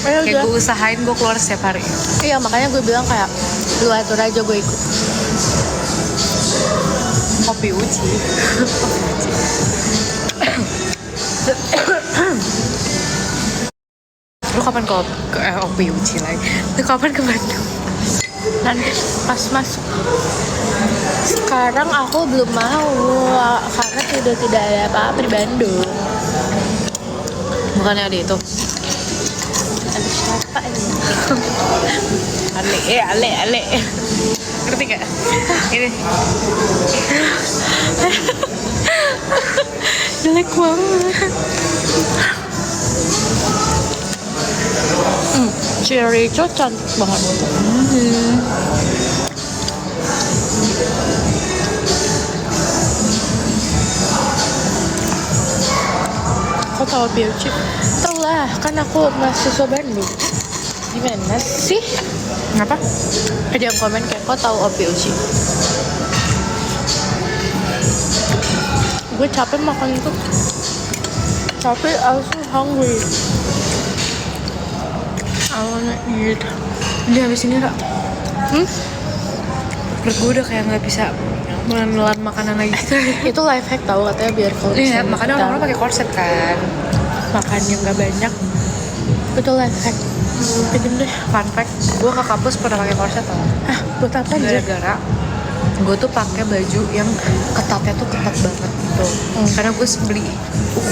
Kayak gue usahain gue keluar setiap hari. Iya, makanya gue bilang kayak lu atur aja, gue ikut. Kopi uji. Lu kapan kopi uji lagi? Lu kapan ke Bandung? Nanti pas masuk. Sekarang aku belum mau karena sudah tidak ada apa-apa di Bandung. Bukannya ada itu? Ada siapa ini? Ale. Ngerti gak? Ini Jelek banget. Si Rachel cantik banget. Kau tahu Biuci? Tahu lah, kan aku mahasiswa Bandung. Gimana sih? Ngapa? Ada yang komen kayak kau tahu Biuci? Gue capek makan itu. Tapi I'm so hungry. I wanna eat. Udah habis ini Ra. Perut gue udah kayak gak bisa menelan makanan lagi. Itu life hack tahu katanya biar kalau Iya, makanya orang-orang pakai korset kan. makannya nggak banyak. Itu life hack. Pinjem deh. Fun fact, gue ke kampus pernah pakai korset tau. Buat apa aja? Gara-gara gue tuh pakai baju yang ketatnya tuh ketat banget gitu. Karena gue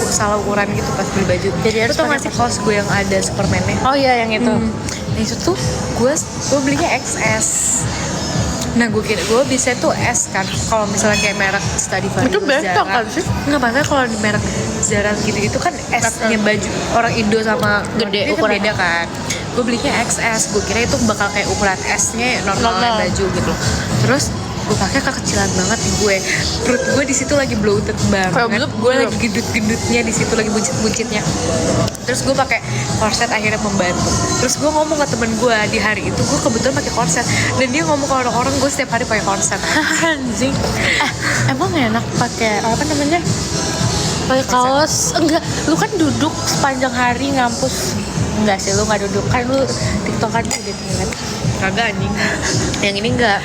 salah ukuran gitu pas beli baju. Jadi harus tau gak pakai sih kaos gue yang ada Superman-nya? Oh iya, yang itu. Nah itu tuh gue belinya XS. Nah gue bisa tuh S kan. Kalau misalnya kayak merek Stradivarius, Itu bentong kan sih? Nggak, masalah kalau di merek Zara gitu-gitu kan S-nya baju orang Indo sama Gede kan ukuran. beda kan. Gue belinya XS. Gue kira itu bakal kayak ukuran S-nya normal baju gitu. Terus gue pakai kekecilan banget gue. Perut gue di situ lagi bloated banget. Gue lagi gendut-gendutnya di situ, lagi buncit-buncitnya. Terus gue pakai korset akhirnya membantu. Terus gue ngomong ke temen gue di hari itu gue kebetulan pakai korset dan dia ngomong ke orang-orang gue setiap hari pakai korset. Anjing. Emang enak pakai apa namanya? Pakai kaos? Enggak, lu kan duduk sepanjang hari ngampus. Enggak sih, lu nggak duduk kan, lu tiktokan udah tinggal. Kagak anjing. Yang ini enggak.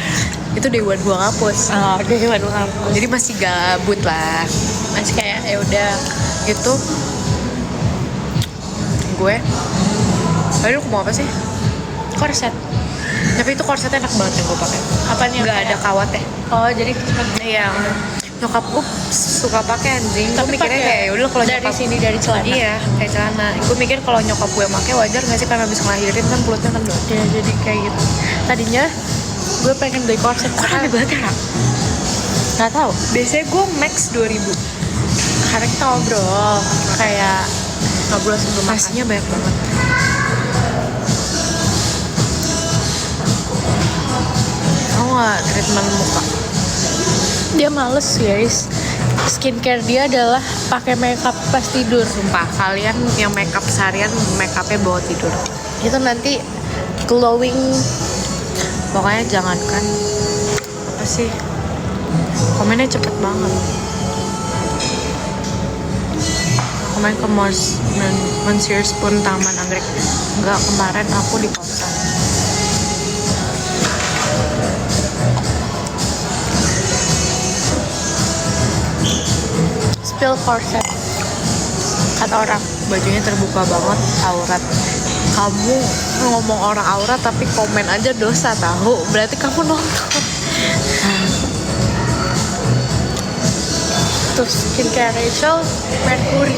Itu Dewan gua ngapus. Oh, dia baru ngampus. Jadi masih gabut lah. Masih kayak ya udah Itu gue. Tadi lu mau apa sih? korset. Tapi itu korsetnya enak banget yang gue pakai. Apanya? Nggak ada kawatnya. Oh, jadi Yang nyokap gue suka pakai anjing. Gue mikirnya pakai kayak udah kalau dari nyokap sini, dari celana. Iya, kayak celana. Gue mikir kalau nyokap gue pakai wajar nggak sih, karena habis ngelahirin kan perutnya kan doang. Ya, jadi kayak gitu. Tadinya gue pengen beli korset. Kok rame banget ya? Nggak tahu. Biasanya gue max 2000. Karena kita ngobrol kayak ngobrol sebelum makan. Nasinya banyak banget. Mau nggak treatment muka? Dia males guys. Skincare dia adalah pakai makeup pas tidur. Sumpah, kalian yang makeup seharian makeupnya bawa tidur. Itu nanti glowing. Pokoknya jangankan apa sih? Komennya cepet banget. Komen ke Monsieur Spoon Taman Anggrek. Enggak, kemarin aku di kosan. Spill korset. Kata orang. Bajunya terbuka banget, aurat. Kamu ngomong orang aurat tapi komen aja dosa tahu. Berarti kamu nonton. Terus skincare Rachel Mercury.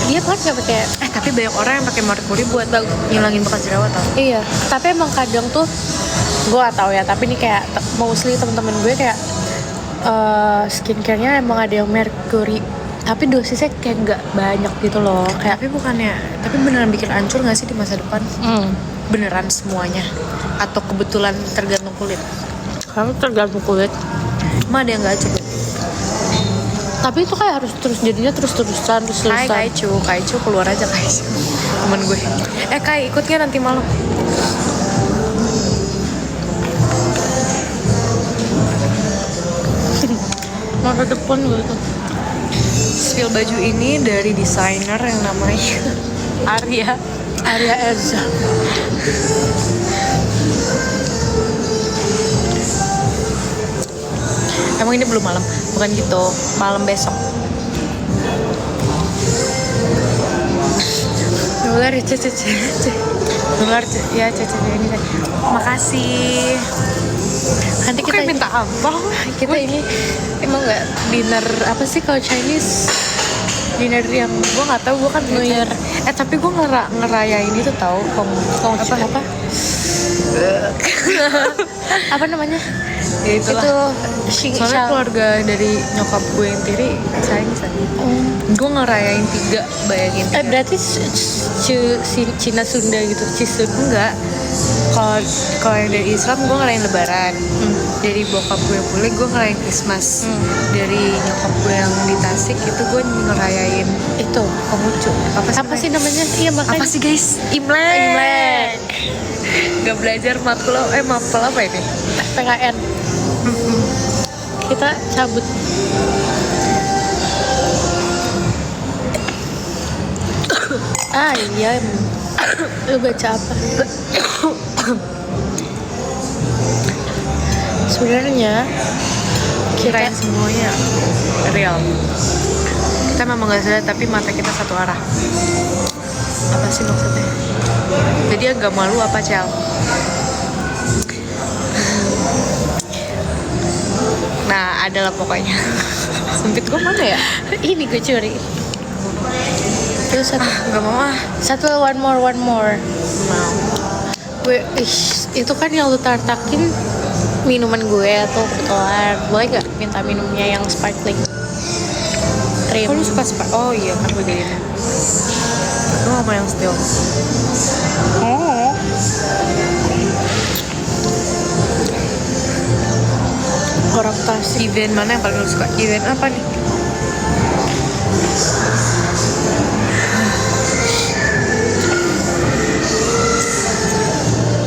Dia kan nggak pakai. Tapi banyak orang yang pakai merkuri buat ngilangin bekas jerawat tau. Iya. Tapi emang kadang tuh gue gak tahu ya. Tapi ini kayak mostly temen-temen gue kayak skincare-nya emang ada yang Mercury. Tapi dosisnya kayak nggak banyak gitu loh. Kayak Tapi beneran bikin hancur nggak sih di masa depan? Beneran semuanya? Atau kebetulan tergantung kulit? kamu tergantung kulit. Emang ada yang nggak cukup? Tapi itu kayak harus terus-terusan. Hai Kaicu keluar aja Kaicu. Temen gue. Kai ikut nggak nanti malam? Masa depan gitu. Spill baju ini dari desainer yang namanya Arya Eza. Emang ini belum malam? Bukan gitu, malam besok. Nular ya Cece. Nular ya Cece ini deh. Makasih. Nanti kita minta apa? Kita ini emang nggak dinner apa sih kalau Chinese? Dinner yang gue nggak tahu, gue kan New Year. Tapi gue ngerayain itu tahu apa? Apa namanya? Ya itulah. Soalnya Shang. keluarga dari nyokap gue yang tiri Chinese tadi. Gue ngerayain 3, bayangin. Berarti Cina Sunda gitu, Cisun. Enggak. Kalau yang dari Islam gue ngerayain Lebaran. Dari bokap gue pulih gue ngerayain Christmas. Dari nyokap gue yang di Tasik itu gue ngerayain Itu Konghucu. Apa sih namanya? Iya makanya. Apa sih guys? Imlek. Gak belajar matkul apa ini? PKN. Kita cabut. Iya. Lu baca apa? Sebenarnya Kirain semuanya real. Kita memang gak sadar tapi mata kita satu arah. Apa sih maksudnya? Jadi agak malu apa Cel? Nah adalah pokoknya. Sempit gue mana ya? ini gue curi. Terus Gak mau ah. satu one more. Mau. Gue itu kan yang lu tartakin minuman gue atau kebetulan boleh nggak minta minumnya yang sparkling? Kok lu suka Sprite? Oh iya kan gue jadi. Lu gak mau yang still? Orang Tasik. Event mana yang paling lu suka? Event apa nih?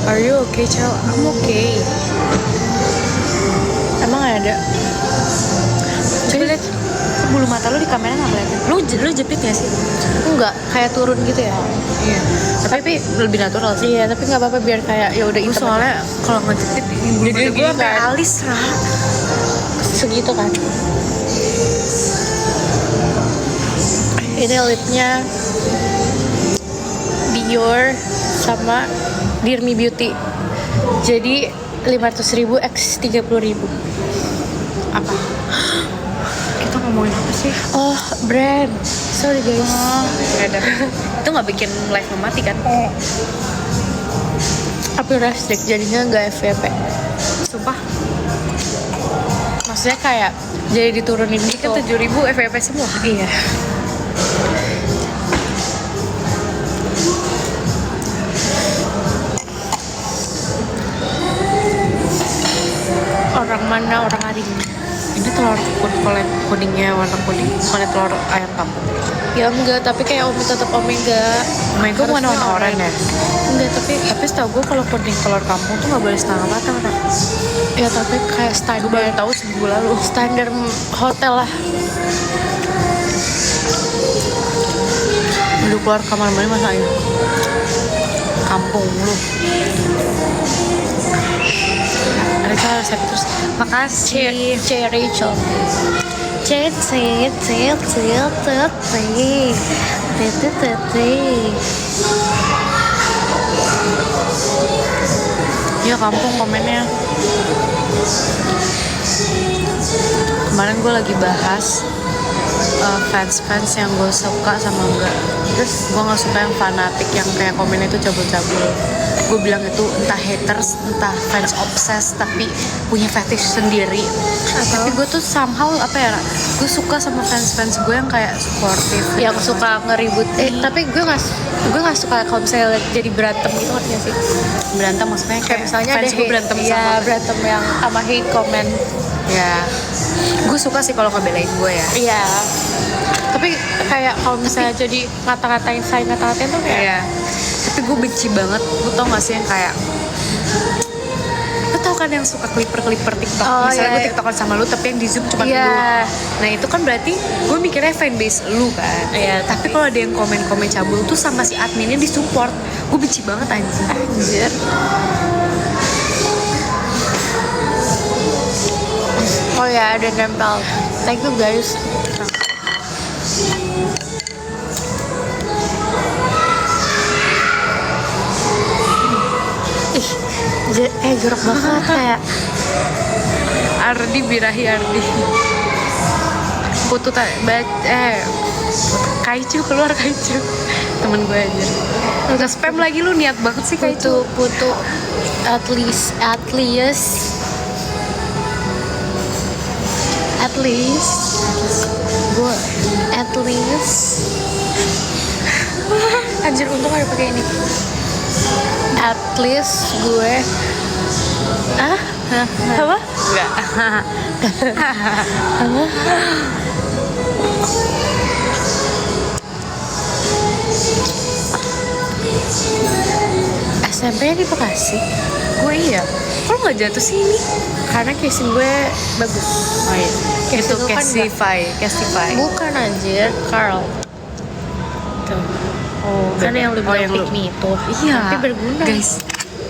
Are you okay, Cel? I'm okay. Emang ada? Coba lihat bulu mata lu di kamera nggak kelihatan. Lu jepit nggak sih? Enggak, kayak turun gitu ya. Iya. Tapi lebih natural sih. Iya, tapi nggak apa-apa biar kayak ya udah Gue hitam. soalnya kalau ngejepit bulu Jadi mata gue sampai kan. alis lah. Segitu kan. Ini lipnya Dior sama Dear Me Beauty. Jadi 500.000 x 30.000. Apa? Kita ngomongin apa sih? Oh, brand. Sorry guys. Ada. Itu nggak bikin live memati kan? Tapi restrict jadinya nggak FVP. Sumpah. Maksudnya kayak jadi diturunin gitu. Kan 7.000 FVP semua. Iya. Orang mana orang Aring? Ini telur kuningnya warna kuning, mana telur ayam kampung? Ya enggak, tapi kayak Omi tetap Omega. Omega bukan warna oranye ya? Enggak, Tapi setahu gue kalau kuning telur kampung tuh nggak boleh setengah matang kan? ya tapi kayak Gue baru standar tahu seminggu lalu. standar hotel lah. Lu keluar kamar mandi masa ayam? Kampung lu. Rachel resep terus. Makasih. C Rachel. Ya kampung komennya. Kemarin gue lagi bahas fans yang gue suka sama enggak. Terus gue nggak suka yang fanatik yang kayak komennya itu cabul-cabul. Gue bilang itu entah haters, entah fans obses tapi punya fetish sendiri. Tapi gue tuh somehow apa ya? Gue suka sama fans gue yang kayak supportive, Yang suka ngeribut. Tapi gue nggak suka kalau misalnya jadi berantem gitu kan ya sih. berantem maksudnya Kayak misalnya fans ada gue berantem ya, sama berantem yang sama hate comment. ya. Gue suka sih kalau ngebelain gue ya. Iya. Tapi kayak kalau misalnya jadi ngata-ngatain tuh kayak Iya. Tapi gue benci banget. Gue tau gak sih yang kayak, lo tau kan yang suka clipper TikTok. Oh, Misalnya iya. gue TikTokan sama lu tapi yang di zoom cuma Iya. lu. Nah itu kan berarti gue mikirnya fanbase lu kan. Iya, Tapi kalau ada yang komen cabul tuh sama si adminnya disupport, gue benci banget anjing. Anjir. Oh ya, ada nempel. Thank you guys. Ih, jorok banget kayak Ardi Birahi Ardi. Putu Kaicu keluar Kaicu. Temen gue aja. Udah spam lagi lu, niat banget sih Kaicu. putu at least gue Anjir untung ada pakai ini. at least gue apa? Enggak. SMP-nya di Bekasi Gue iya. Kok nggak jatuh sih ini? karena casing gue bagus. Oh iya. Itu Casing lu kan Castify. bukan anjir, Carl. Tuh. Oh, Kan yang lu bilang yang lu. pick me itu. Iya. Tapi berguna. Guys,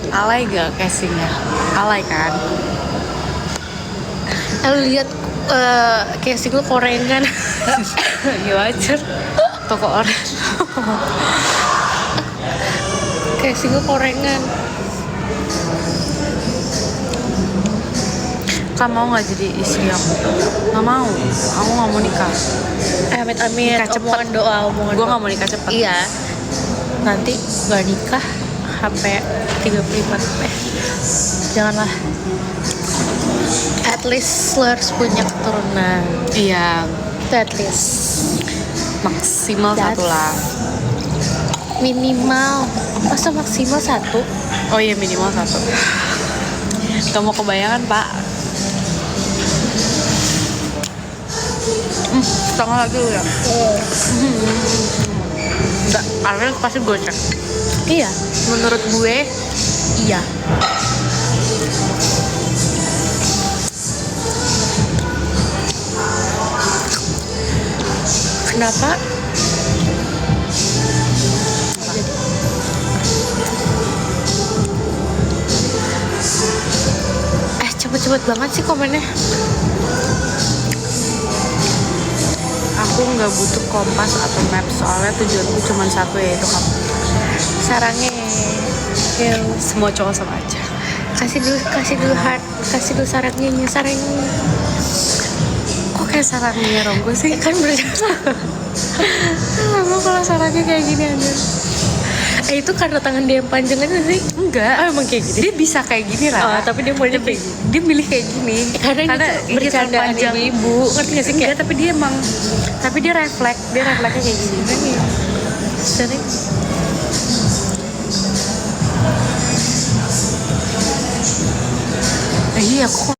alay gak casingnya? Alay kan? Lu lihat casing lu korengan. Ya wajar. Toko orang. Casing lu korengan. Kamu mau nggak jadi istri aku? Nggak mau. Aku nggak mau nikah. Amit-amit. Nikah cepet. Omongan doa. Gue nggak mau nikah cepet. Iya. Nanti gak nikah sampai 35. Janganlah. At least lu harus punya keturunan. Iya. Itu at least. Maksimal That's- satu lah. Minimal. Masa maksimal 1? Oh iya minimal 1. Gak mau kebayangan pak. Setengah lagi lu ya? Enggak, Ariel pasti gocek. Iya. Menurut gue, iya. Kenapa? Cepet-cepet banget sih komennya. Aku nggak butuh kompas atau map soalnya tujuanku cuma satu yaitu kamu. Sarangnya yang Semua cowok sama aja. kasih dulu heart, kasih dulu sarangnya Kok kayak sarangnya Ronggo sih? kan berjalan. Kamu kalau sarangnya kayak gini aja. Itu karena tangan dia yang panjang aja sih. Enggak. Oh, emang kayak gitu. Dia bisa kayak gini Oh, lah. tapi dia maunya kayak gitu. Dia milih kayak gini. Karena itu iya, bercandaan panjang. ibu-ibu. Ngerti gak sih? Enggak, tapi dia refleksnya kayak gini. Sering. Iya, kok